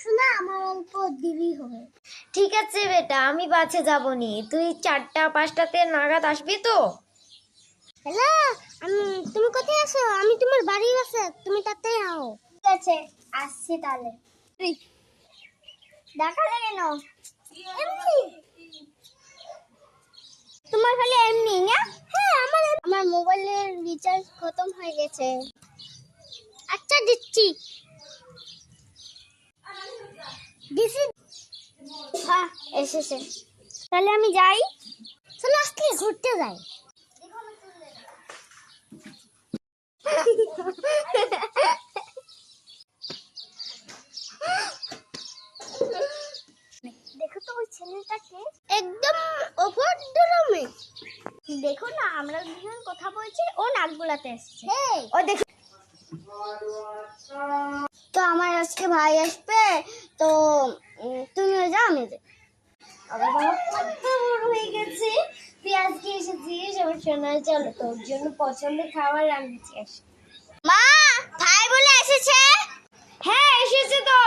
শোনা, আমার অল্প দেরি হবে। ঠিক আছে বেটা, আমি বাসে যাবো নি, তুই 4টা 5টাতে নাগাদ আসবি তো? হ্যালো, তুমি কোথায় আছো? আমি তোমার বাড়ি আছে, তুমি তাতেই আও। ঠিক আছে, আসছি তাহলে। দেখালে কেন? এমনি। তোমার খালি এমনি না? হ্যাঁ, আমার মোবাইলের রিচার্জ খতম হয়ে গেছে। আচ্ছা, দিচ্ছি। দিছি। হ্যাঁ, এসেছে। তাহলে আমি যাই। চলো আজকে ঘুরতে যাই। দেখো তো ওই ছেলেটাকে, একদম অভদ্রমে। দেখো না, আমরা দুজন কথা বলছি, ও নাক গলাতে এসেছে। ও দেখো তো, আমার আজকে ভাই আসবে তো, তুমিও যাও, আমি যাই। আমার বাবা কত বড় হয়ে গেছে, তুই আজকে এসেছিস আমার সোনা। চলো, তোর জন্য পছন্দের খাবার রান্নাচ্ছি, আসো। মা, ভাই বলে এসেছে। হ্যাঁ, এসেছে তো।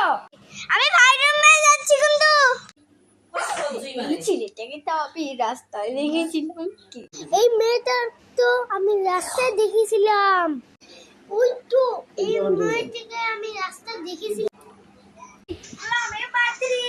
আমি ভাইয়ের রুমে যাচ্ছি কিন্তু। ছেলেটাকে তো আমি রাস্তায় দেখেছিলাম। কি এই মেয়েটা তো আমি রাস্তায় দেখেছিলাম। ওই তো, এই মেয়েটাকে আমি রাস্তায় দেখেছিলাম। আমি পাত্রী।